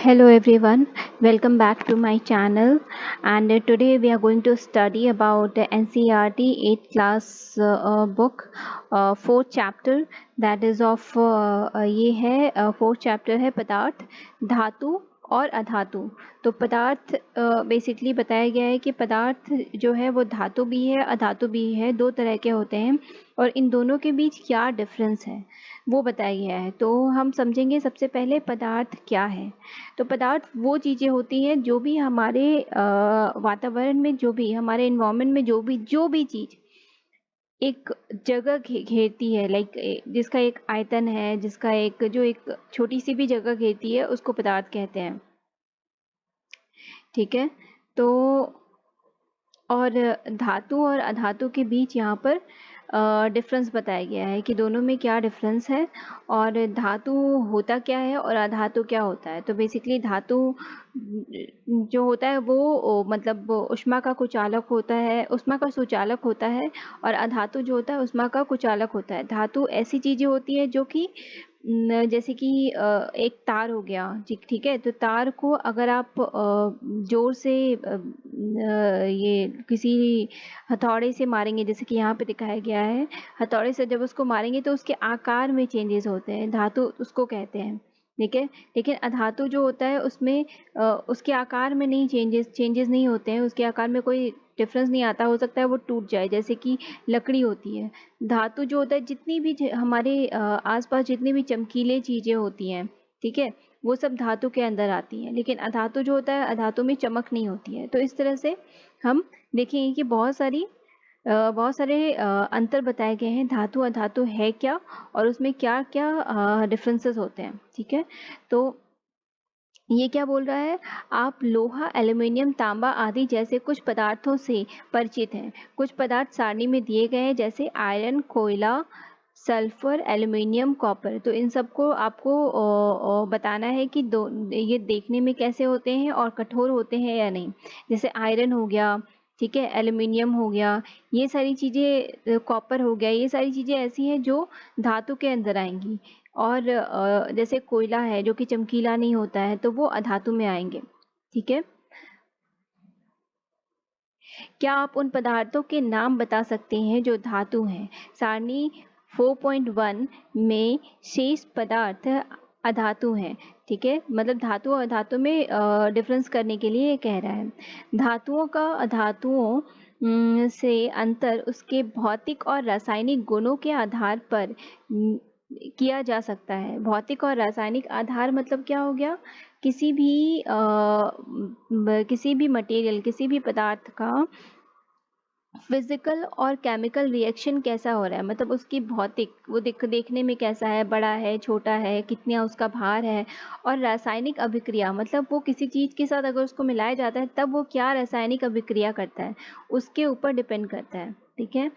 Hello everyone, welcome back to my channel. And today we are going to study about the NCERT 8th class book, 4th chapter, that is of ये है 4th chapter है पदार्थ, धातु और अधातु। तो पदार्थ basically बताया गया है कि पदार्थ जो है वो धातु भी है अधातु भी है, दो तरह के होते हैं और इन दोनों के बीच क्या डिफरेंस है वो बताया गया है। तो हम समझेंगे सबसे पहले पदार्थ क्या है। तो पदार्थ वो चीज़ें होती हैं जो भी हमारे वातावरण में, जो भी हमारे इन्वायरमेंट में, जो भी चीज़ एक जगह घेरती है, लाइक जिसका एक आयतन है, जिसका एक छोटी सी भी जगह घेरती है, उसको पदार्थ कहते हैं। ठीक है। तो और धातु और अधातु के बीच यहाँ पर डिफरेंस बताया गया है कि दोनों में क्या डिफरेंस है और धातु होता क्या है और अधातु क्या होता है। तो बेसिकली धातु जो होता है वो मतलब ऊष्मा का कुचालक होता है, ऊष्मा का सुचालक होता है, और अधातु जो होता है ऊष्मा का कुचालक होता है। धातु ऐसी चीजें होती है जो कि जैसे कि एक तार हो गया, ठीक है। तो तार को अगर आप जोर से ये किसी हथौड़े से मारेंगे, जैसे कि यहाँ पे दिखाया गया है, हथौड़े से जब उसको मारेंगे तो उसके आकार में चेंजेस होते हैं, धातु उसको कहते हैं। ठीक है। लेकिन अधातु जो होता है उसमें उसके आकार में नहीं चेंजेस नहीं होते हैं, उसके आकार में कोई डिफरेंस नहीं आता। हो सकता है वो टूट जाए, जैसे कि लकड़ी होती है। धातु जो होता है, जितनी भी हमारे आसपास जितनी भी चमकीले चीजें होती हैं, ठीक है, वो सब धातु के अंदर आती हैं। लेकिन अधातु जो होता है, अधातु में चमक नहीं होती है। तो इस तरह से हम देखेंगे कि बहुत सारे अंतर बताए गए हैं, धातु अधातु है क्या और उसमें क्या क्या डिफरेंसेस होते हैं। ठीक है। तो ये क्या बोल रहा है, आप लोहा, एल्यूमिनियम, तांबा आदि जैसे कुछ पदार्थों से परिचित हैं। कुछ पदार्थ सारणी में दिए गए हैं, जैसे आयरन, कोयला, सल्फर, एल्यूमिनियम, कॉपर। तो इन सबको आपको बताना है कि ये देखने में कैसे होते हैं और कठोर होते हैं या नहीं। जैसे आयरन हो गया, ठीक है, एल्यूमिनियम हो गया, ये सारी चीज़ें, कॉपर हो गया, ये सारी चीज़ें ऐसी हैं जो धातु के अंदर आएंगी। और जैसे कोयला है जो कि चमकीला नहीं होता है, तो वो अधातु में आएंगे। ठीक है। क्या आप उन पदार्थों के नाम बता सकते हैं जो धातु हैं? सारणी 4.1 में शेष पदार्थ अधातु हैं। ठीक है, मतलब धातु और अधातु में डिफरेंस करने के लिए ये कह रहा है। धातुओं का अधातुओं से अंतर उसके भौतिक और रासायनिक गुणों के आधार पर किया जा सकता है। भौतिक और रासायनिक आधार मतलब क्या हो गया, किसी भी मटेरियल, किसी भी पदार्थ का फिजिकल और केमिकल रिएक्शन कैसा हो रहा है, मतलब उसकी भौतिक, वो देखने में कैसा है, बड़ा है, छोटा है, कितना उसका भार है। और रासायनिक अभिक्रिया मतलब वो किसी चीज के साथ अगर उसको मिलाया जाता है तब वो क्या रासायनिक अभिक्रिया करता है, उसके ऊपर डिपेंड करता है। ठीक है।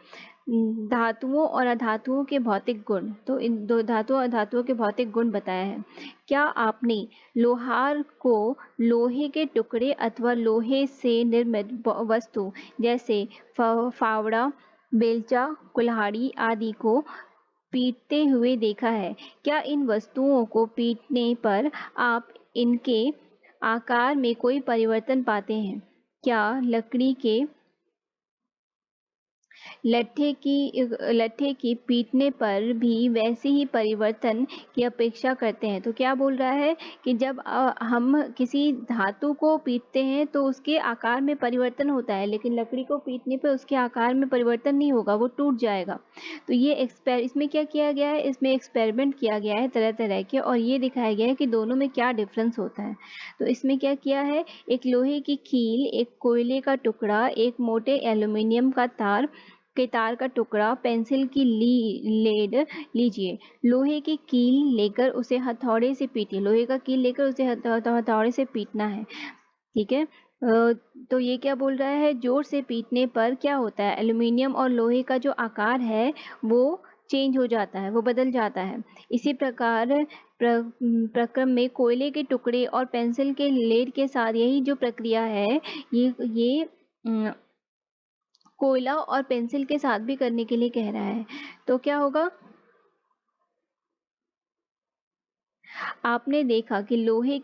धातुओं और अधातुओं के भौतिक गुण, तो इन दो धातुओं और अधातुओं के भौतिक गुण बताया है। क्या आपने लोहार को लोहे के टुकड़े अथवा लोहे से निर्मित वस्तु जैसे फावड़ा, बेलचा, कुल्हाड़ी आदि को पीटते हुए देखा है? क्या इन वस्तुओं को पीटने पर आप इनके आकार में कोई परिवर्तन पाते हैं? क्या लकड़ी के लट्ठे की पीटने पर भी वैसे ही परिवर्तन की अपेक्षा करते हैं? तो क्या बोल रहा है कि जब हम किसी धातु को पीटते हैं तो उसके आकार में परिवर्तन होता है, लेकिन लकड़ी को पीटने पर उसके आकार में परिवर्तन नहीं होगा, वो टूट जाएगा। तो ये इसमें क्या किया गया है, इसमें एक्सपेरिमेंट किया गया है तरह तरह के, और ये दिखाया गया है कि दोनों में क्या डिफरेंस होता है। तो इसमें क्या किया है, एक लोहे की कील, एक कोयले का टुकड़ा, एक मोटे एल्यूमिनियम का तार का टुकड़ा, पेंसिल की लेड लीजिए। लोहे की कील लेकर उसे हथौड़े से पीटिए। लोहे का कील लेकर उसे हथौड़े से पीटना है। ठीक है। तो ये क्या बोल रहा है, जोर से पीटने पर क्या होता है, एल्यूमिनियम और लोहे का जो आकार है वो चेंज हो जाता है, वो बदल जाता है। इसी प्रकार प्रक्रम में कोयले के टुकड़े और पेंसिल के लेड के साथ यही जो प्रक्रिया है, ये कोयला और पेंसिल के साथ भी करने के लिए कह रहा है। तो क्या होगा, आपने देखा कि लोहे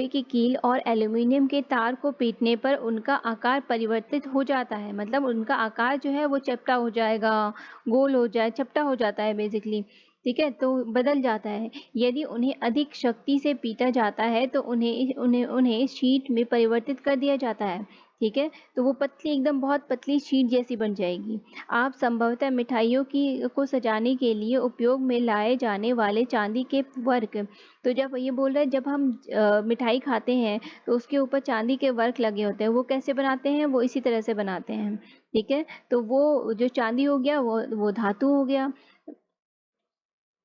की कील और एल्यूमीनियम के तार को पीटने पर उनका आकार परिवर्तित हो जाता है, मतलब उनका आकार जो है वो चपटा हो जाएगा, गोल हो जाए, चपटा हो जाता है बेसिकली। ठीक है, तो बदल जाता है। यदि उन्हें अधिक शक्ति से पीटा जाता है तो उन्हें उन्हें उन्हें शीट में परिवर्तित कर दिया जाता है। ठीक है, तो वो पतली, एकदम बहुत पतली शीट जैसी बन जाएगी। आप संभवतः मिठाइयों की को सजाने के लिए उपयोग में लाए जाने वाले चांदी के वर्क, तो जब ये बोल रहे हैं जब हम मिठाई खाते हैं तो उसके ऊपर चांदी के वर्क लगे होते हैं, वो कैसे बनाते हैं, वो इसी तरह से बनाते हैं। ठीक है, तो वो जो चांदी हो गया वो धातु हो गया।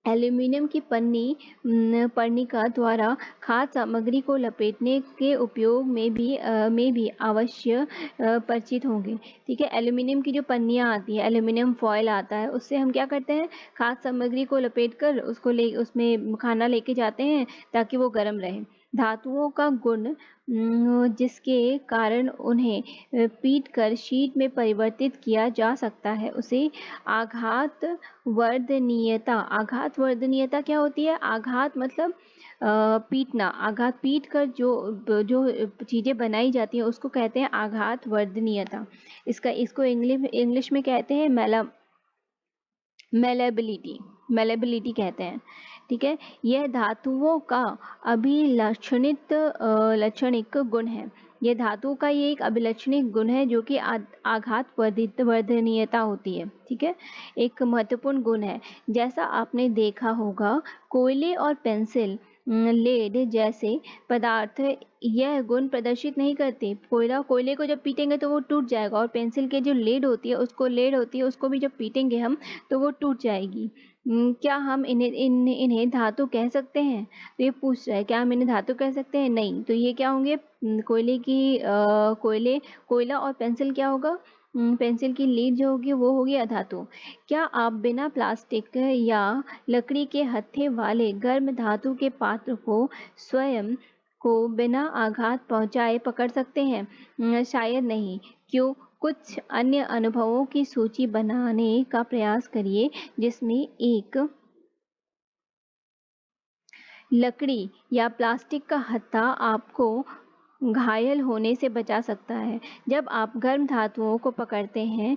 एल्यूमीनियम की पर्णिका द्वारा खाद्य सामग्री को लपेटने के उपयोग में भी अवश्य परिचित होंगे। ठीक है, एल्यूमीनियम की जो पन्नियाँ आती है, एल्यूमीनियम फॉयल आता है, उससे हम क्या करते हैं, खाद्य सामग्री को लपेटकर उसमें खाना लेके जाते हैं ताकि वो गर्म रहे। धातुओं का गुण जिसके कारण उन्हें पीटकर शीट में परिवर्तित किया जा सकता है, उसे आघात वर्धनीयता। आघात वर्धनीयता क्या होती है? आघात मतलब पीटना, आघात पीट कर जो जो चीजें बनाई जाती हैं उसको कहते हैं आघात वर्धनीयता। इसको इंग्लिश में कहते हैं मेलेबिलिटी कहते हैं। ठीक है, यह धातुओं का लक्षणिक गुण है। यह धातु का ये एक अभिलक्षणिक गुण है जो कि आघात वर्धनीयता होती है। ठीक है, एक महत्वपूर्ण गुण है। जैसा आपने देखा होगा, कोयले और पेंसिल लेड जैसे पदार्थ यह गुण प्रदर्शित नहीं करते। कोयले को जब पीटेंगे तो वो टूट जाएगा, और पेंसिल के जो लेड होती है उसको भी जब पीटेंगे हम तो वो टूट जाएगी। क्या हम इन्हें धातु कह सकते हैं? तो ये पूछ रहा है, क्या हम इन्हें धातु कह सकते हैं? नहीं। तो ये क्या होंगे? कोयला और पेंसिल क्या होगा? पेंसिल की लीड जो होगी वो होगी अधातु। क्या आप बिना प्लास्टिक या लकड़ी के हत्थे वाले गर्म धातु के पात्र को स्वयं को बिना आघात पहुंचाए पकड़ सकते हैं? शायद नहीं। क्यों? कुछ अन्य अनुभवों की सूची बनाने का प्रयास करिए जिसमें एक लकड़ी या प्लास्टिक का हत्था आपको घायल होने से बचा सकता है। जब आप गर्म धातुओं को पकड़ते हैं,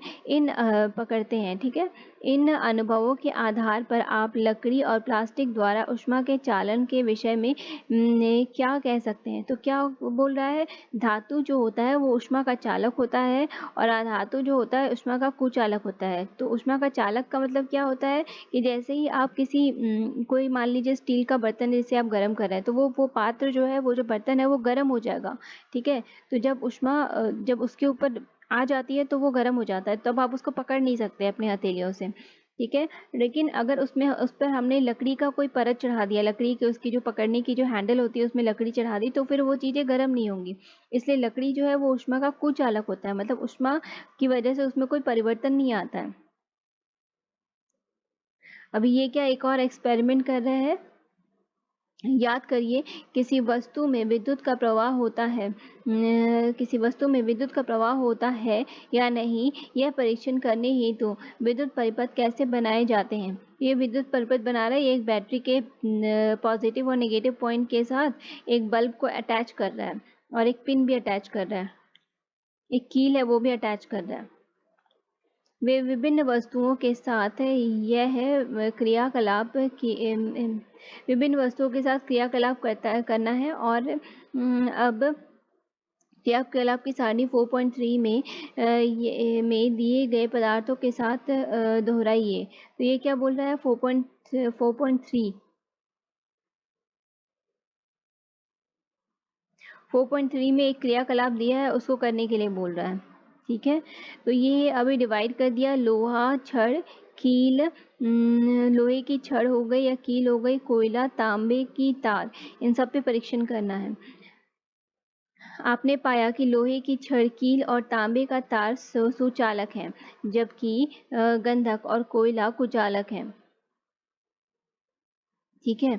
ठीक है, इन अनुभवों के आधार पर आप लकड़ी और प्लास्टिक द्वारा ऊष्मा के चालन के विषय में क्या कह सकते हैं? तो क्या बोल रहा है, धातु जो होता है वो ऊष्मा का चालक होता है और अधातु जो होता है ऊष्मा का कुचालक होता है। तो ऊष्मा का चालक का मतलब क्या होता है कि जैसे ही आप कोई मान लीजिए स्टील का बर्तन जैसे आप गर्म कर रहे हैं तो वो पात्र जो है, वो जो बर्तन है वो गर्म हो जाएगा। ठीक है, तो जब ऊष्मा जब उसके ऊपर आ जाती है तो वो गर्म हो जाता है, तब आप उसको पकड़ नहीं सकते अपने हथेलियों से। ठीक है, लेकिन अगर उस पर हमने लकड़ी का कोई परत चढ़ा दिया, लकड़ी की उसकी जो पकड़ने की जो हैंडल होती है उसमें लकड़ी चढ़ा दी, तो फिर वो चीजें गर्म नहीं होंगी। इसलिए लकड़ी जो है वो ऊष्मा का कुचालक होता है, मतलब ऊष्मा की वजह से उसमें कोई परिवर्तन नहीं आता है। अभी ये क्या एक और एक्सपेरिमेंट कर रहे हैं? याद करिए, किसी वस्तु में विद्युत का प्रवाह होता है या नहीं, यह परीक्षण करने हेतु विद्युत परिपथ कैसे बनाए जाते हैं। ये विद्युत परिपथ बना रहा है, ये एक बैटरी के पॉजिटिव और नेगेटिव पॉइंट के साथ एक बल्ब को अटैच कर रहा है और एक पिन भी अटैच कर रहा है, एक कील है वो भी अटैच कर रहा है। वे विभिन्न वस्तुओं के साथ क्रियाकलाप करना है, और अब क्रियाकलाप की सारणी 4.3 में दिए गए पदार्थों के साथ दोहराइए। तो ये क्या बोल रहा है? 4.3 में एक क्रियाकलाप दिया है, उसको करने के लिए बोल रहा है। ठीक है, तो ये अभी डिवाइड कर दिया, लोहा, छड़, कील, लोहे की छड़ हो गई या कील हो गई, कोयला, तांबे की तार, इन सब पे परीक्षण करना है। आपने पाया कि लोहे की छड़, कील और तांबे का तार सुचालक है, जबकि गंधक और कोयला कुचालक है। ठीक है,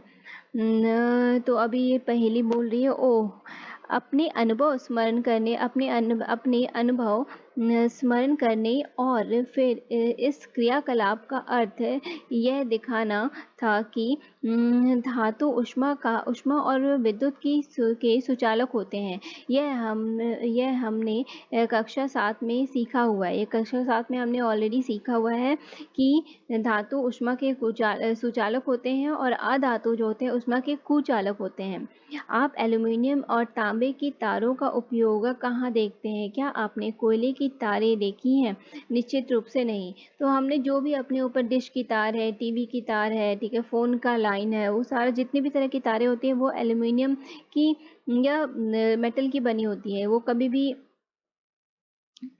तो अभी ये पहेली बोल रही है, ओह, अपने अनुभव स्मरण करने और फिर इस क्रियाकलाप का अर्थ यह दिखाना था कि धातु ऊष्मा और विद्युत के सुचालक होते हैं। यह हमने कक्षा 7 में सीखा हुआ है। ये कक्षा 7 में हमने ऑलरेडी सीखा हुआ है कि धातु ऊष्मा के सुचालक होते हैं और अधातु जो होते हैं ऊष्मा के कुचालक होते हैं। आप एल्यूमीनियम और तांबे की तारों का उपयोग कहाँ देखते हैं? क्या आपने कोयले की तारें देखी हैं? निश्चित रूप से नहीं। तो हमने जो भी अपने ऊपर डिश की तार है, टीवी की तार है, ठीक है, फ़ोन का लाइन है, वो सारा जितनी भी तरह की तारें होती हैं वो एल्यूमीनियम की या मेटल की बनी होती है। वो कभी भी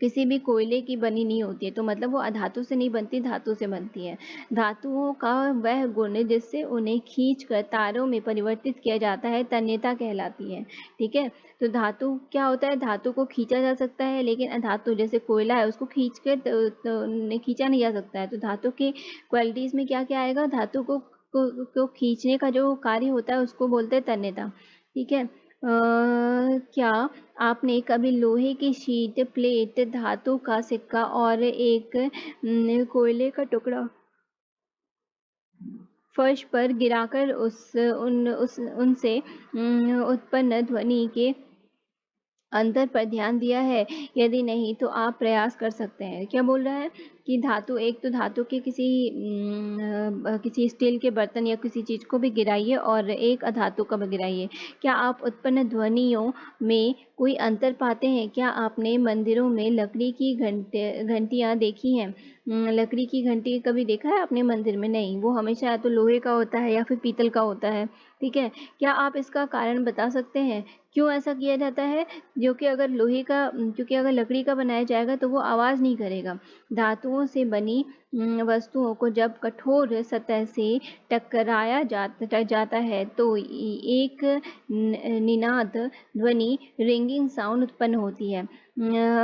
किसी भी कोयले की बनी नहीं होती है। तो मतलब वो अधातु से नहीं बनती, धातु से बनती है। धातुओं का वह गुण जिससे उन्हें खींचकर तारों में परिवर्तित किया जाता है तन्यता कहलाती है। ठीक है, तो धातु क्या होता है? धातु को खींचा जा सकता है, लेकिन अधातु जैसे कोयला है उसको खींचा नहीं जा सकता है। तो धातु के क्वालिटीज में क्या क्या आएगा? धातु को खींचने का जो कार्य होता है उसको बोलते हैं तन्यता। ठीक है, क्या आपने कभी लोहे की शीट, प्लेट, धातु का सिक्का और एक कोयले का टुकड़ा फर्श पर गिराकर उनसे उत्पन्न ध्वनि के अंतर पर ध्यान दिया है? यदि नहीं तो आप प्रयास कर सकते हैं। क्या बोल रहा है कि धातु, एक तो धातु के किसी स्टील के बर्तन या किसी चीज को भी गिराइए और एक अधातु का भी गिराइए। क्या आप उत्पन्न ध्वनियों में कोई अंतर पाते हैं? क्या आपने मंदिरों में लकड़ी की घंटियां देखी हैं? लकड़ी की घंटी कभी देखा है आपने मंदिर में? नहीं, वो हमेशा या तो लोहे का होता है या फिर पीतल का होता है। ठीक है, क्या आप इसका कारण बता सकते हैं क्यों ऐसा किया जाता है? क्योंकि अगर लकड़ी का बनाया जाएगा तो वो आवाज नहीं करेगा। धातुओं से बनी वस्तुओं को जब कठोर सतह से टकराया जाता है तो एक निनाद ध्वनि, रिंगिंग साउंड उत्पन्न होती है।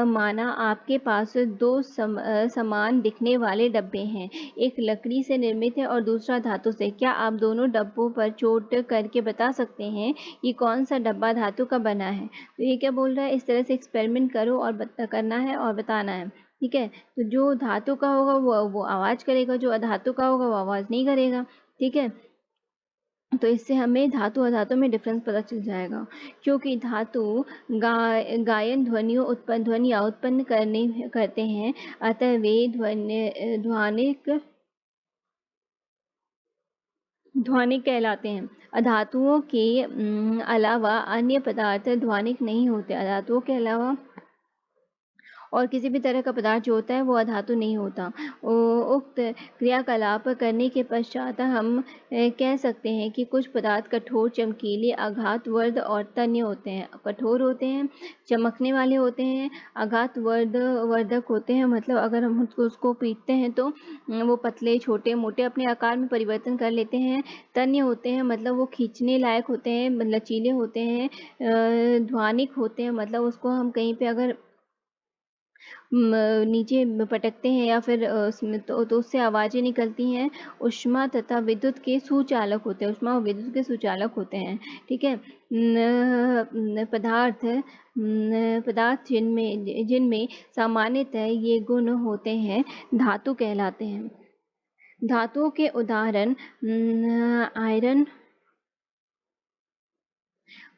माना आपके पास दो समान दिखने वाले डब्बे हैं, एक लकड़ी से निर्मित है और दूसरा धातु से। क्या आप दोनों डब्बों पर चोट करके बता सकते हैं कि कौन सा डब्बा धातु का बना है? तो ये क्या बोल रहा है? इस तरह से एक्सपेरिमेंट करो और करना है और बताना है। ठीक है, तो जो धातु का होगा वो आवाज करेगा, जो अधातु का होगा वो आवाज नहीं करेगा। ठीक है, तो इससे हमें धातु अधातु में डिफरेंस पता चल जाएगा। क्योंकि धातु गायन ध्वनियाँ उत्पन्न करते हैं, अतः वे ध्वनिक कहलाते हैं। अधातुओं के अलावा अन्य पदार्थ ध्वनिक नहीं होते। अधातुओं के अलावा और किसी भी तरह का पदार्थ जो होता है वो अधातु नहीं होता। उक्त क्रियाकलाप करने के पश्चात हम कह सकते हैं कि कुछ पदार्थ कठोर, चमकीले, आघातवर्ध और तन्य होते हैं। कठोर होते हैं, चमकने वाले होते हैं, आघातवर्धक होते हैं, मतलब अगर हम उसको पीटते हैं तो वो पतले, छोटे, मोटे अपने आकार में परिवर्तन कर लेते हैं। तन्य होते हैं मतलब वो खींचने लायक होते हैं, लचीले होते हैं। ध्वनिक होते हैं मतलब उसको हम कहीं पे अगर नीचे पटकते हैं या फिर उसमें तो उससे आवाजें निकलती हैं। ऊष्मा तथा विद्युत के सुचालक होते हैं, ऊष्मा और विद्युत के सुचालक होते हैं। ठीक है, पदार्थ जिनमें सामान्यतः ये गुण होते हैं धातु कहलाते हैं। धातुओं के उदाहरण आयरन।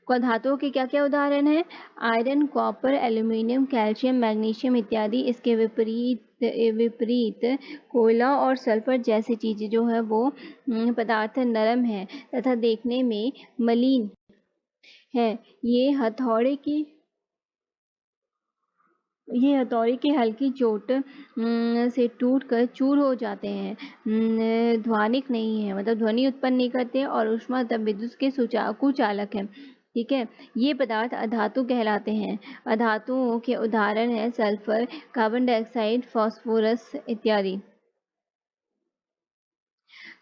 धातुओं के क्या क्या उदाहरण हैं? Iron, copper, aluminium, calcium, magnesium इत्यादि। इसके विपरीत कोयला और सल्फर जैसी चीजें जो है वो पदार्थ नरम है तथा देखने में मलिन है। ये हथौड़े की हल्की चोट से टूटकर चूर हो जाते हैं। ध्वनिक नहीं है, मतलब ध्वनि उत्पन्न नहीं करते और ऊष्मा तथा विद्युत के कुचालक हैं। ठीक है, ये पदार्थ अधातु कहलाते हैं। अधातुओं के उदाहरण हैं सल्फर, कार्बन डाइऑक्साइड, फास्फोरस इत्यादि।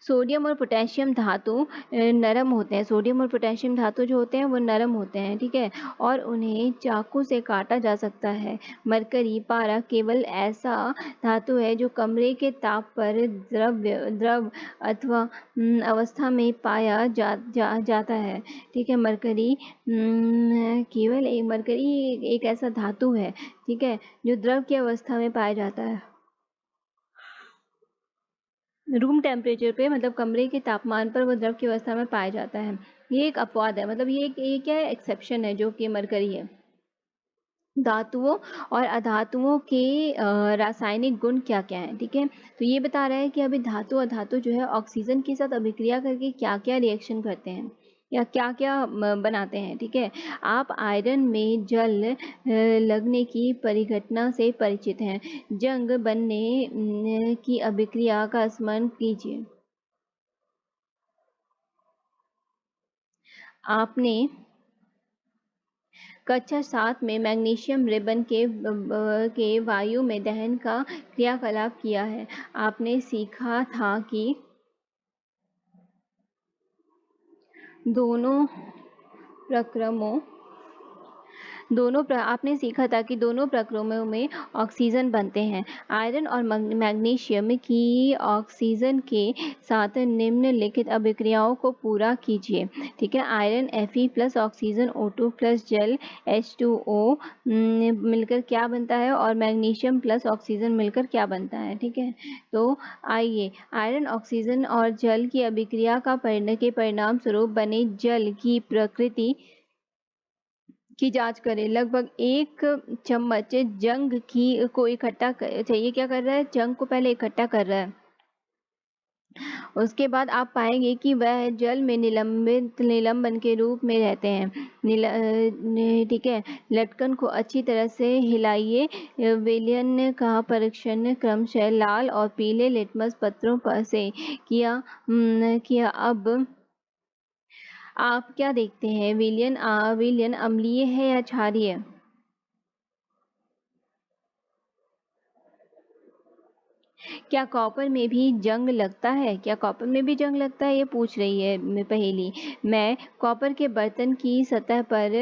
सोडियम और पोटेशियम धातु नरम होते हैं। सोडियम और पोटेशियम धातु जो होते हैं वो नरम होते हैं, ठीक है, और उन्हें चाकू से काटा जा सकता है। मरकरी पारा केवल ऐसा धातु है जो कमरे के ताप पर द्रव अथवा अवस्था में पाया जाता है, ठीक है। मरकरी एक ऐसा धातु है, ठीक है, जो द्रव की अवस्था में पाया जाता है। रूम टेम्परेचर पे, मतलब कमरे के तापमान पर वो द्रव की अवस्था में पाया जाता है। ये एक अपवाद है, मतलब ये क्या है, एक्सेप्शन है, जो कि मरकरी है। धातुओं और अधातुओं के रासायनिक गुण क्या क्या है, ठीक है। तो ये बता रहा है कि अभी धातु अधातु जो है ऑक्सीजन के साथ अभिक्रिया करके क्या क्या रिएक्शन करते हैं या क्या क्या बनाते हैं, ठीक है। आप आयरन में जल लगने की परिघटना से परिचित हैं। जंग बनने की अभिक्रिया का स्मरण कीजिए। आपने कक्षा 7 में मैग्नीशियम रिबन के वायु में दहन का क्रियाकलाप किया है। आपने सीखा था कि दोनों प्रक्रमों आपने सीखा था कि दोनों प्रक्रमों में ऑक्सीजन बनते हैं। आयरन और मैग्नीशियम की ऑक्सीजन के साथ निम्नलिखित अभिक्रियाओं को पूरा कीजिए, ठीक है। Iron Fe plus oxygen O2 plus जल H2O मिलकर क्या बनता है, और मैग्नीशियम प्लस ऑक्सीजन मिलकर क्या बनता है, ठीक है। तो आइए आयरन ऑक्सीजन और जल की अभिक्रिया के परिणाम स्वरूप बने जल की प्रकृति की जांच करें। लगभग 1 चम्मच जंग की को इकट्ठा चाहिए, क्या कर रहा है, जंग को पहले इकट्ठा कर रहा है। उसके बाद आप पाएंगे कि वह जल में निलंबन के रूप में रहते हैं, ठीक है। लटकन को अच्छी तरह से हिलाइए। विलियन का परीक्षण क्रमशः लाल और पीले लिटमस पत्रों पर से किया। अब आप क्या देखते हैं, विलियन अम्लीय है या क्षारीय? क्या कॉपर में भी जंग लगता है? क्या कॉपर में भी जंग लगता है, ये पूछ रही है पहेली। मैं कॉपर के बर्तन की सतह पर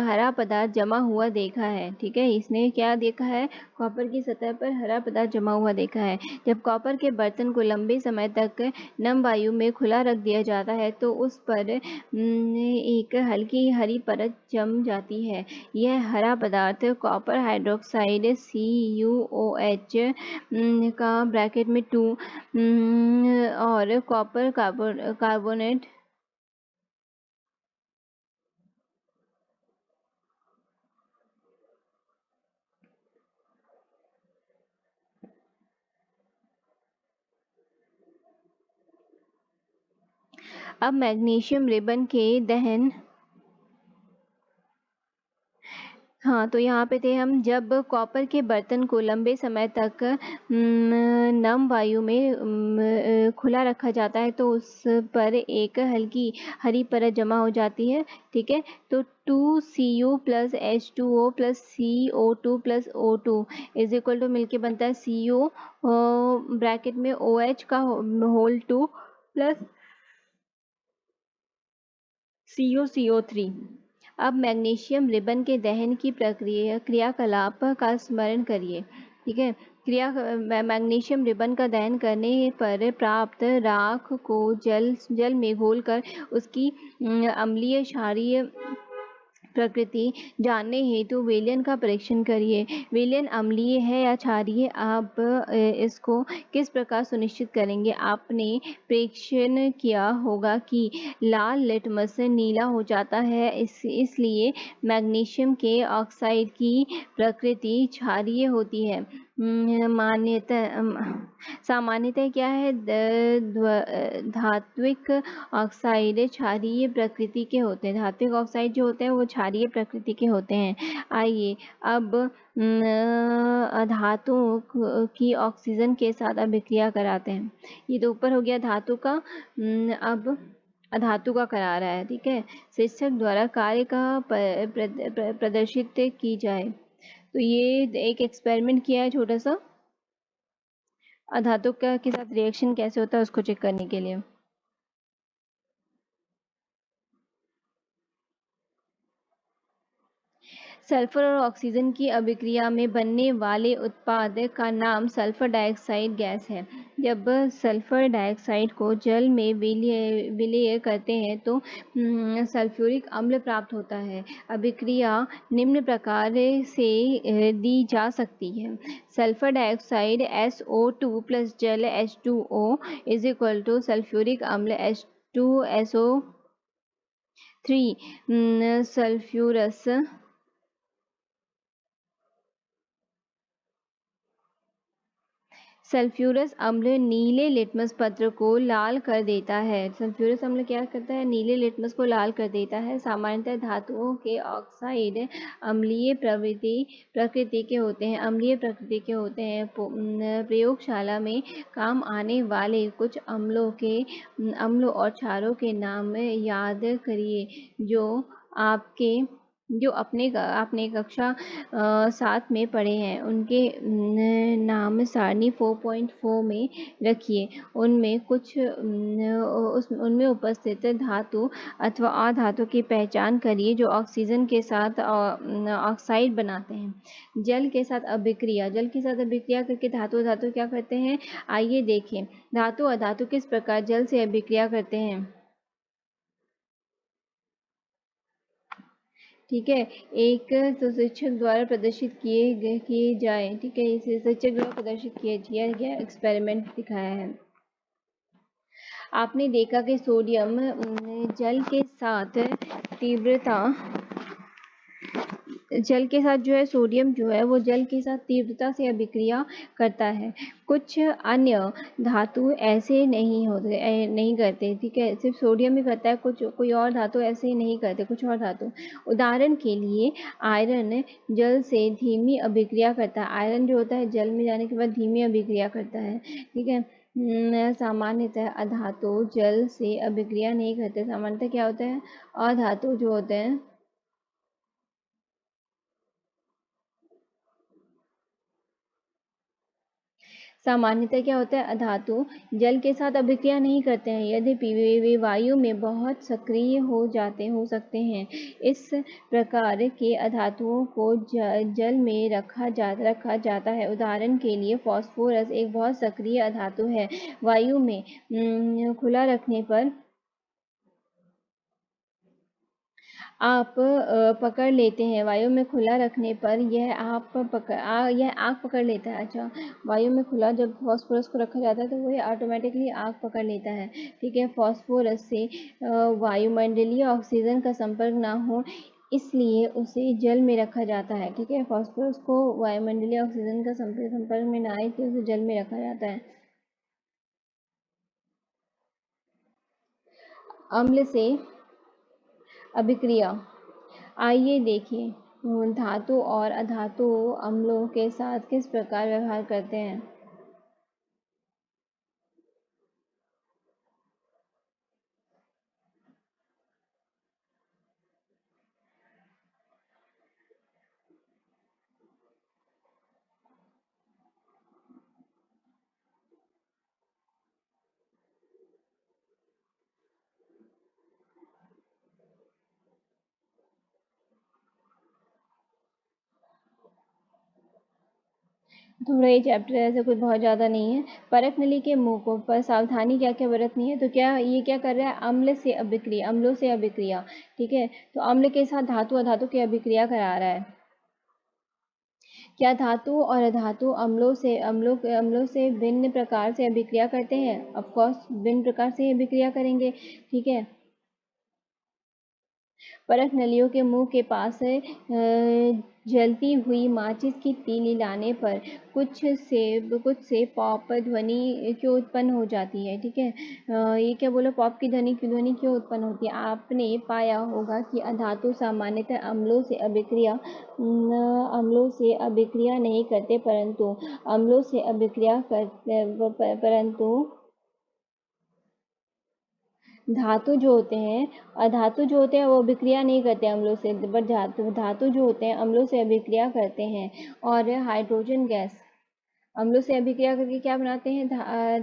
हरा पदार्थ जमा हुआ देखा है, ठीक है। इसने क्या देखा है, कॉपर की सतह पर हरा पदार्थ जमा हुआ देखा है। जब कॉपर के बर्तन को लंबे समय तक नम वायु में खुला रख दिया जाता है तो उस पर एक हल्की हरी परत जम जाती है। यह हरा पदार्थ कॉपर हाइड्रोक्साइड CuOH का ब्रैकेट में 2 और कॉपर कार्बोनेट अब मैग्नीशियम रिबन के दहन, हाँ, तो यहाँ पे थे हम, जब कॉपर के बर्तन को लंबे समय तक नम वायु में खुला रखा जाता है तो उस पर एक हल्की हरी परत जमा हो जाती है, ठीक है। तो 2Cu plus H2O plus CO2 plus O2 is equal to मिलके बनता है CO ब्रैकेट में OH का होल 2 प्लस CO3। अब मैग्नीशियम रिबन के दहन की क्रियाकलाप का स्मरण करिए, ठीक है। मैग्नीशियम रिबन का दहन करने पर प्राप्त राख को जल में घोलकर उसकी अम्लीय क्षारीय प्रकृति जानने हेतु विलयन का परीक्षण करिए। विलयन अम्लीय है या क्षारीय, आप इसको किस प्रकार सुनिश्चित करेंगे? आपने परीक्षण किया होगा कि लाल लिटमस नीला हो जाता है, इसलिए मैग्नीशियम के ऑक्साइड की प्रकृति क्षारीय होती है। सामान्यतः क्या है, धात्विक ऑक्साइड क्षारीय प्रकृति के होते हैं। धात्विक ऑक्साइड जो होते हैं वो क्षारीय प्रकृति के होते हैं। आइए अब धातुओं की ऑक्सीजन के साथ अभिक्रिया कराते हैं। ये तो ऊपर हो गया धातु का, अब अधातु का करा रहा है, ठीक है। शिक्षक द्वारा कार्य का प्रदर्शित की जाए। तो ये एक एक्सपेरिमेंट किया है छोटा सा, अधातु का के साथ रिएक्शन कैसे होता है उसको चेक करने के लिए। सल्फर और ऑक्सीजन की अभिक्रिया में बनने वाले उत्पाद का नाम सल्फर डाइऑक्साइड गैस है। जब सल्फर डाइऑक्साइड को जल में विलय करते हैं तो सल्फ्यूरिक अम्ल प्राप्त होता है। अभिक्रिया निम्न प्रकार से दी जा सकती है। सल्फर डाइऑक्साइड SO2 प्लस जल H2O is equal to sulphuric अम्ल H2SO3 सल्फ्यूरस सल्फ्यूरस अम्ल नीले लिटमस पत्र को लाल कर देता है। सल्फ्यूरस अम्ल क्या करता है? नीले लिटमस को लाल कर देता है। सामान्यतः धातुओं के ऑक्साइड अम्लीय प्रकृति के होते हैं। अम्लीय प्रकृति के होते हैं। प्रयोगशाला में काम आने वाले कुछ अम्लों और क्षारों के नाम याद करिए जो आपने कक्षा 7 में पढ़े हैं। उनके नाम सारणी 4.4 में रखिए। उनमें उपस्थित धातु अथवा अधातु की पहचान करिए जो ऑक्सीजन के साथ ऑक्साइड बनाते हैं। जल के साथ अभिक्रिया करके धातु अधातु क्या करते हैं, आइए देखें। धातु अधातु किस प्रकार जल से अभिक्रिया करते हैं। ठीक है, एक तो शिक्षक द्वारा प्रदर्शित किए जाए। ठीक है, इसे शिक्षक द्वारा प्रदर्शित किया गया एक्सपेरिमेंट दिखाया है। आपने देखा कि सोडियम जल के साथ सोडियम जो है वो जल के साथ तीव्रता से अभिक्रिया करता है। कुछ अन्य धातु ऐसे नहीं करते। ठीक है, सिर्फ सोडियम ही करता है, कोई और धातु ऐसे नहीं करते। कुछ और धातु, उदाहरण के लिए आयरन जल से धीमी अभिक्रिया करता है। आयरन जो होता है जल में जाने के बाद धीमी अभिक्रिया करता है। ठीक है, सामान्यतः अधातु जल से अभिक्रिया नहीं करते। सामान्यतः क्या होता है, अधातु जो होते हैं सामान्यतः क्या होता है, अधातु जल के साथ अभिक्रिया नहीं करते हैं। यद्यपि वे वायु में बहुत सक्रिय हो सकते हैं। इस प्रकार के अधातुओं को जल में रखा जाता है। उदाहरण के लिए फास्फोरस एक बहुत सक्रिय अधातु है। वायु में खुला रखने पर आप पकड़ लेते हैं। वायु में खुला रखने पर यह आग पकड़ लेता है। अच्छा, वायु में खुला जब फास्फोरस को रखा जाता है तो वह ऑटोमेटिकली आग पकड़ लेता है। ठीक है, फास्फोरस से वायुमंडलीय ऑक्सीजन का संपर्क ना हो इसलिए उसे जल में रखा जाता है। ठीक है, फास्फोरस को वायुमंडलीय ऑक्सीजन का संपर्क में ना आए तो उसे जल में रखा जाता है। अम्ल से अभिक्रिया, आइए देखिए धातु और अधातु अम्लों के साथ किस प्रकार व्यवहार करते हैं। थोड़ा ये चैप्टर ऐसे कुछ बहुत ज़्यादा नहीं है। परख नली के मुंह को पर सावधानी क्या क्या बरतनी है, तो क्या कर रहा है, अम्लों से अभिक्रिया। ठीक है, तो अम्ल के साथ धातु अधातु की अभिक्रिया करा रहा है। क्या धातु और अधातु अम्लों से भिन्न प्रकार से अभिक्रिया करते हैं? ऑफ कोर्स भिन्न प्रकार से अभिक्रिया करेंगे। ठीक है, परख नलियों के मुंह के पास जलती हुई माचिस की तीली लाने पर कुछ से पॉप ध्वनि क्यों उत्पन्न हो जाती है। ठीक है, ये क्या बोला, पॉप की ध्वनि क्यों उत्पन्न होती है। आपने पाया होगा कि अधातु सामान्यतः अम्लों से अभिक्रिया नहीं करते परंतु अधातु जो होते हैं वो अभिक्रिया नहीं करते अम्लों से, बट धातु जो होते हैं अम्लों से अभिक्रिया करते हैं। और हाइड्रोजन गैस अम्लों से अभिक्रिया करके क्या बनाते हैं?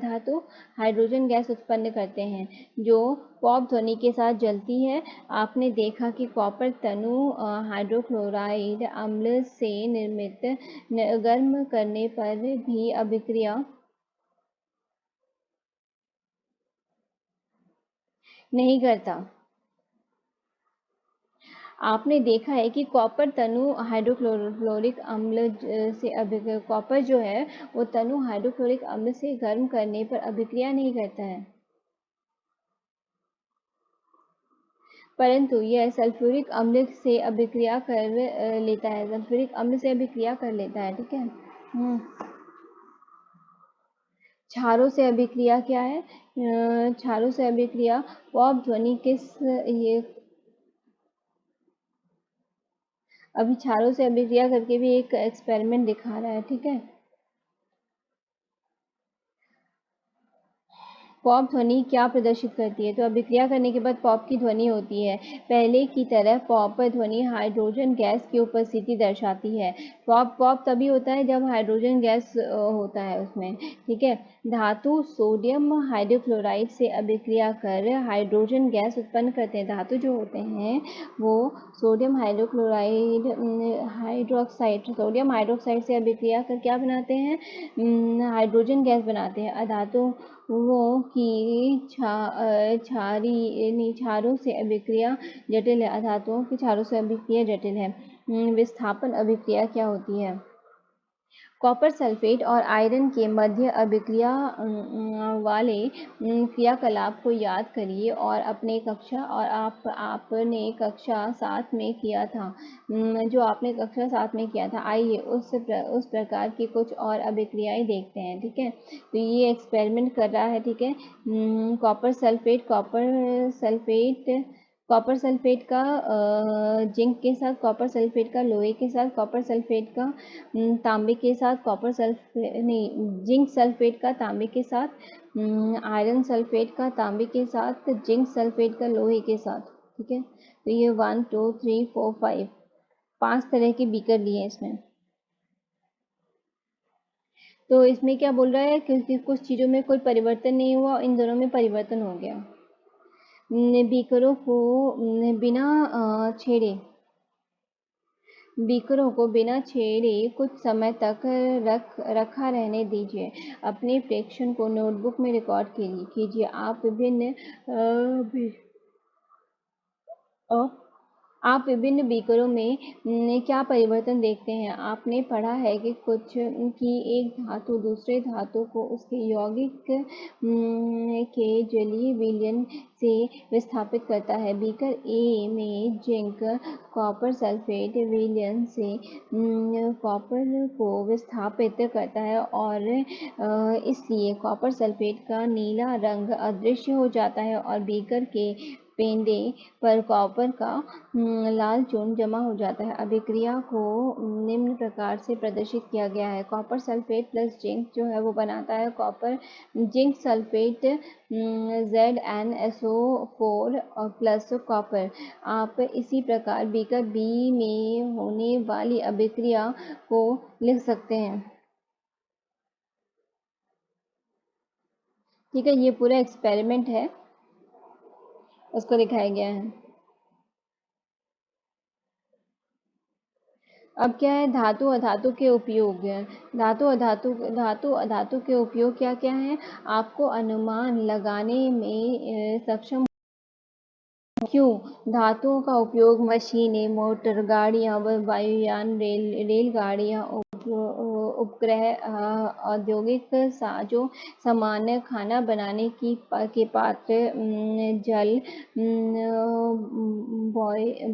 धातु हाइड्रोजन गैस उत्पन्न करते हैं जो पॉप ध्वनि के साथ जलती है। आपने देखा कि कॉपर तनु हाइड्रोक्लोराइड अम्ल से निर्मित गर्म करने पर भी अभिक्रिया नहीं करता। आपने देखा है कि कॉपर तनु हाइड्रोक्लोरिक अम्ल से कॉपर जो है वो तनु हाइड्रोक्लोरिक अम्ल से गर्म करने पर अभिक्रिया नहीं करता है, परंतु यह सल्फ्यूरिक अम्ल से अभिक्रिया कर लेता है। सल्फ्यूरिक अम्ल से अभिक्रिया कर लेता है। ठीक है। क्षारों से अभिक्रिया क्या है? क्षारों से अभिक्रिया पॉप ध्वनि किस ये अभी क्षारों से अभिक्रिया करके भी एक एक्सपेरिमेंट दिखा रहा है। ठीक है। पॉप ध्वनि क्या प्रदर्शित करती है? तो अभिक्रिया करने के बाद पॉप की ध्वनि होती है। पहले की तरह पॉप ध्वनि हाइड्रोजन गैस की उपस्थिति दर्शाती है। पॉप पॉप तभी होता है जब हाइड्रोजन गैस होता है उसमें। ठीक है। धातु सोडियम हाइड्रोक्लोराइड से अभिक्रिया कर हाइड्रोजन गैस उत्पन्न करते हैं। धातु जो होते हैं वो sodium hydrochloride hydroxide sodium hydroxide से अभिक्रिया कर क्या बनाते हैं? हाइड्रोजन गैस बनाते हैं। अधातु वो की क्षारों से अभिक्रिया जटिल है। अधातुओं की क्षारों से अभिक्रिया जटिल है। विस्थापन अभिक्रिया क्या होती है? कॉपर सल्फेट और आयरन के मध्य अभिक्रिया वाले क्रियाकलाप को याद करिए और आपने कक्षा 7 में किया था। जो आपने कक्षा 7 में किया था। आइए उस प्रकार की कुछ और अभिक्रियाएं देखते हैं। ठीक है। तो ये एक्सपेरिमेंट कर रहा है। ठीक है। कॉपर सल्फेट का जिंक के साथ, कॉपर सल्फेट का लोहे के साथ, कॉपर सल्फेट का तांबे के साथ, जिंक सल्फेट का तांबे के साथ, आयरन सल्फेट का तांबे के साथ, जिंक सल्फेट का लोहे के साथ। ठीक है। तो ये 1 2 3 4 5 5 तरह के बीकर लिए इसमें। तो इसमें क्या बोल रहा है? क्योंकि कुछ चीज़ों में कोई परिवर्तन नहीं हुआ, इन दोनों में परिवर्तन हो गया। बीकरों को बिना छेड़े कुछ समय तक रखा रहने दीजिए। अपने प्रेक्षण को नोटबुक में रिकॉर्ड कीजिए। आप विभिन्न बीकरों में क्या परिवर्तन देखते हैं? आपने पढ़ा है कि एक धातु दूसरे धातु को उसके यौगिक के जलीय विलयन से विस्थापित करता है। बीकर ए में जिंक कॉपर सल्फेट विलयन से कॉपर को विस्थापित करता है और इसलिए कॉपर सल्फेट का नीला रंग अदृश्य हो जाता है और बीकर के पेंदे पर कॉपर का लाल चूर्ण जमा हो जाता है। अभिक्रिया को निम्न प्रकार से प्रदर्शित किया गया है। कॉपर सल्फेट प्लस जिंक जो है वो बनाता है कॉपर जिंक सल्फेट ZnSO4 और प्लस कॉपर। आप इसी प्रकार बीकर बी में होने वाली अभिक्रिया को लिख सकते हैं। ठीक है। ये पूरा एक्सपेरिमेंट है, उसको दिखाया गया है। अब क्या है? धातु अधातु के उपयोग। धातु अधातु के उपयोग क्या क्या है? आपको अनुमान लगाने में सक्षम क्यों? धातुओं का उपयोग मशीनें, मोटर, गाड़ियां, वायुयान, रेलगाड़ियां, उपग्रह, औद्योगिक साजो सामान, खाना बनाने के पात्र, जल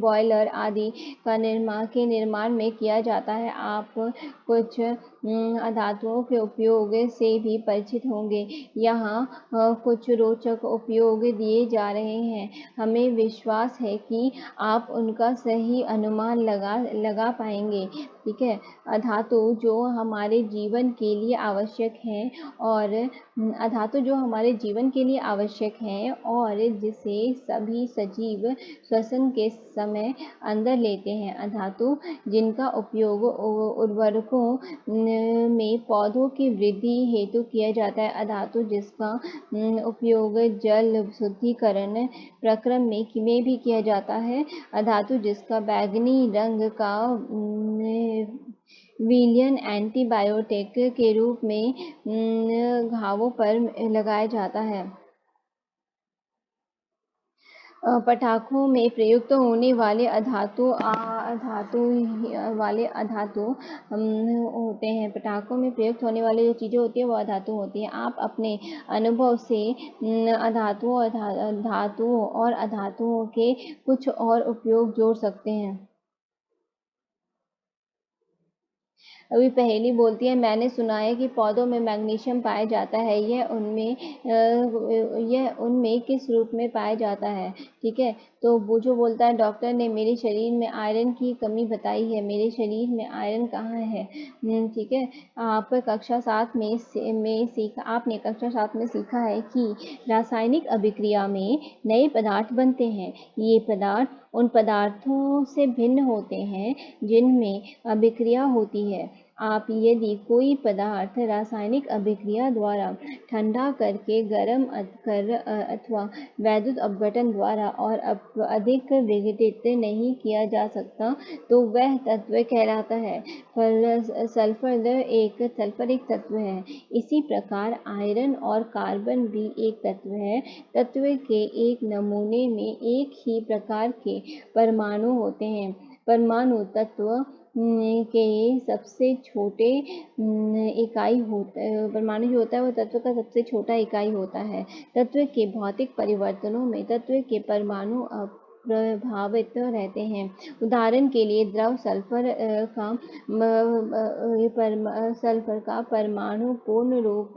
बॉयलर आदि के निर्माण में किया जाता है। आप कुछ धातुओं के उपयोग से भी परिचित होंगे। यहाँ कुछ रोचक उपयोग दिए जा रहे हैं। हमें विश्वास है कि आप उनका सही अनुमान लगा पाएंगे। ठीक है। अधातु जो हमारे जीवन के लिए आवश्यक हैं और अधातु जो हमारे जीवन के लिए आवश्यक हैं और जिसे सभी सजीव श्वसन के समय अंदर लेते हैं। अधातु जिनका उपयोग उर्वरकों में पौधों की वृद्धि हेतु किया जाता है। अधातु जिसका उपयोग जल शुद्धिकरण प्रक्रम में भी किया जाता है। अधातु जिसका बैंगनी रंग का विलयन एंटीबायोटिक के रूप में घावों पर लगाया जाता है। पटाखों में प्रयुक्त होने वाले अधातु होते हैं। पटाखों में प्रयुक्त होने वाली जो चीज़ें होती हैं वो अधातु होती हैं। आप अपने अनुभव से धातुओं और अधातुओं के कुछ और उपयोग जोड़ सकते हैं। अभी पहेली बोलती है, मैंने सुना है कि पौधों में मैग्नीशियम पाया जाता है, यह उनमें किस रूप में पाया जाता है। ठीक है, तो वो जो बोलता है, डॉक्टर ने मेरे शरीर में आयरन की कमी बताई है, मेरे शरीर में आयरन कहाँ है। ठीक है, आपने कक्षा 7 में सीखा है कि रासायनिक अभिक्रिया में नए पदार्थ बनते हैं। ये पदार्थ उन पदार्थों से भिन्न होते हैं जिनमें अभिक्रिया होती है। आप यदि कोई पदार्थ रासायनिक अभिक्रिया द्वारा ठंडा करके गर्म कर अथवा वैद्युत अपघटन द्वारा और अधिक विघटित नहीं किया जा सकता तो वह तत्व कहलाता है। सल्फर एक तत्व है। इसी प्रकार आयरन और कार्बन भी एक तत्व है। तत्व के एक नमूने में एक ही प्रकार के परमाणु होते हैं। परमाणु तत्व के सबसे छोटे इकाई होता है। परमाणु जो होता है वो तत्व का सबसे छोटा इकाई होता है। तत्व के भौतिक परिवर्तनों में तत्व के परमाणु प्रभावित रहते हैं। उदाहरण के लिए द्रव सल्फर का परमाणु पूर्ण रूप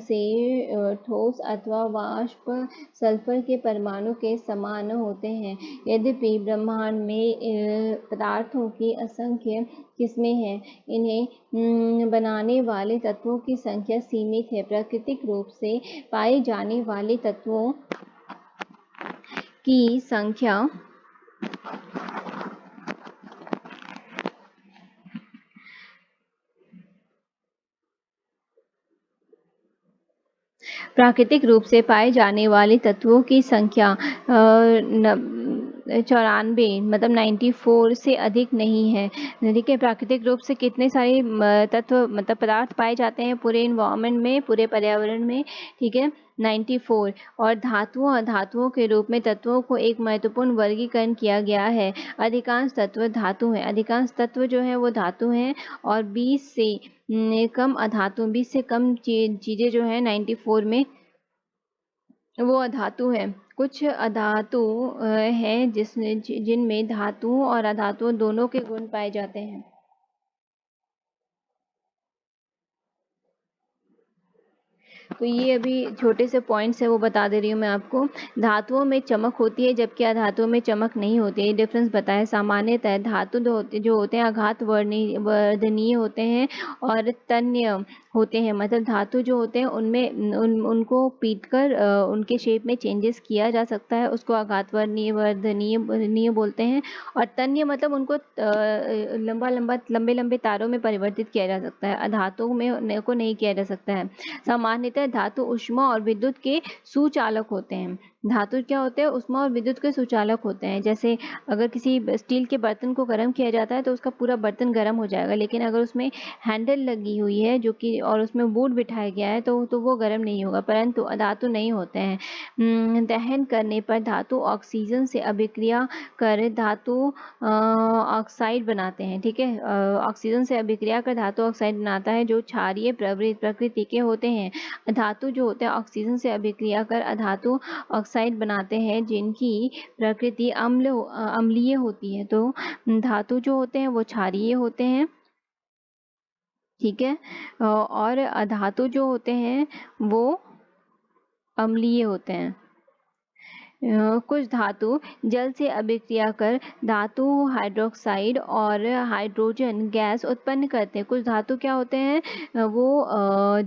से ठोस अथवा वाष्प सल्फर के परमाणु के समान होते हैं। यद्यपि ब्रह्मांड में पदार्थों की असंख्य किस्में हैं, इन्हें बनाने वाले तत्वों की संख्या सीमित है। प्राकृतिक रूप से पाए जाने वाले तत्वों की संख्या प्राकृतिक रूप से पाए जाने वाले तत्वों की संख्या 94 मतलब 94 से अधिक नहीं है। ठीक है, प्राकृतिक रूप से कितने सारे तत्व मतलब पदार्थ पाए जाते हैं पूरे इन्वायरमेंट में, पूरे पर्यावरण में। ठीक है, 94। और धातुओं के रूप में तत्वों को एक महत्वपूर्ण वर्गीकरण किया गया है। अधिकांश तत्व धातु हैं। अधिकांश तत्व जो है वो धातु हैं और 20 से कम अधातु, 20 से कम चीजें जो है 94 में वो अधातु हैं। कुछ अधातु हैं जिनमें धातुओं और अधातुओं दोनों के गुण पाए जाते हैं। तो ये अभी छोटे से पॉइंट्स है वो बता दे रही हूँ मैं आपको। धातुओं में चमक होती है जबकि अधातुओं में चमक नहीं होती है। ये डिफरेंस बताया। सामान्यतः धातु जो होते हैं आघात वर्धनीय होते हैं और तन्य होते हैं। मतलब धातु जो होते हैं उनमें उनको पीटकर उनके शेप में चेंजेस किया जा सकता है, उसको आघात वर्धनीय बोलते हैं। और तन्य मतलब उनको लंबे लंबे तारों में परिवर्तित किया जा सकता है। अधातुओं में को नहीं किया जा सकता है। सामान्यतः धातु ऊष्मा और विद्युत के सुचालक होते हैं। धातु क्या होते हैं? ऊष्मा और विद्युत के सुचालक होते हैं। जैसे अगर किसी स्टील के बर्तन को गर्म किया जाता है तो उसका पूरा बर्तन गर्म हो जाएगा, लेकिन अगर उसमें हैंडल लगी हुई है जो कि और उसमें वुड बिठाया गया है तो वो गर्म नहीं होगा। परंतु अधातु नहीं होते हैं। दहन करने पर धातु ऑक्सीजन से अभिक्रिया कर धातु ऑक्साइड बनाते हैं। ठीक है, ऑक्सीजन से अभिक्रिया कर धातु ऑक्साइड बनाता है जो क्षारीय प्रकृति के होते हैं। धातु जो होते हैं ऑक्सीजन से अभिक्रिया कर अधातु ऑक्साइड बनाते हैं जिनकी प्रकृति अम्लीय होती है। तो धातु जो होते हैं वो क्षारीय होते हैं। ठीक है, और अधातु जो होते हैं वो अम्लीय होते हैं। कुछ धातु जल से अभिक्रिया कर धातु हाइड्रोक्साइड और हाइड्रोजन गैस उत्पन्न करते हैं। कुछ धातु क्या होते हैं, वो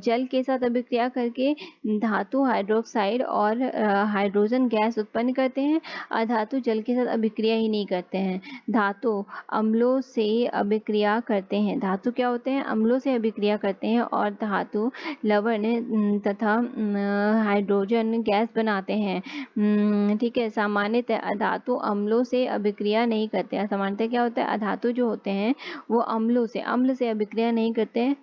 जल के साथ अभिक्रिया करके धातु हाइड्रोक्साइड और हाइड्रोजन गैस उत्पन्न करते हैं। अधातु जल के साथ अभिक्रिया ही नहीं करते हैं। धातु अम्लों से अभिक्रिया करते हैं। धातु क्या होते हैं, अम्लों से अभिक्रिया करते हैं और धातु लवण तथा हाइड्रोजन गैस बनाते हैं। ठीक है। सामान्यतः अधातु अम्लों से अभिक्रिया नहीं करते हैं। सामान्यतः क्या होता है, अधातु जो होते हैं वो अम्ल से अभिक्रिया नहीं करते हैं।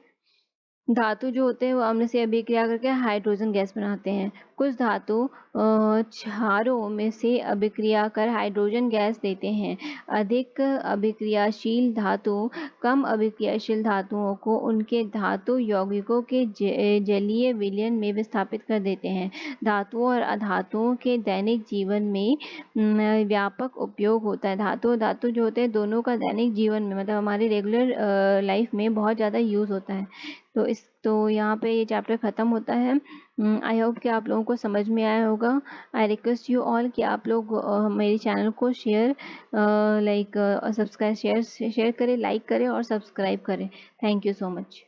धातु जो होते हैं वो अम्ल से अभिक्रिया करके हाइड्रोजन गैस बनाते हैं। कुछ धातु क्षारों में से अभिक्रिया कर हाइड्रोजन गैस देते हैं। अधिक अभिक्रियाशील धातु कम अभिक्रियाशील धातुओं को उनके धातु यौगिकों के जलीय विलयन में विस्थापित कर देते हैं। धातुओं और अधातुओं के दैनिक जीवन में व्यापक उपयोग होता है। धातु जो होते हैं दोनों का दैनिक जीवन में, मतलब हमारे रेगुलर लाइफ में बहुत ज़्यादा यूज़ होता है। तो यहाँ पे ये चैप्टर ख़त्म होता है। आई होप कि आप लोगों को समझ में आया होगा। आई रिक्वेस्ट यू ऑल कि आप लोग मेरे चैनल को शेयर सब्सक्राइब शेयर करें, लाइक करें और सब्सक्राइब करें। Thank you so much.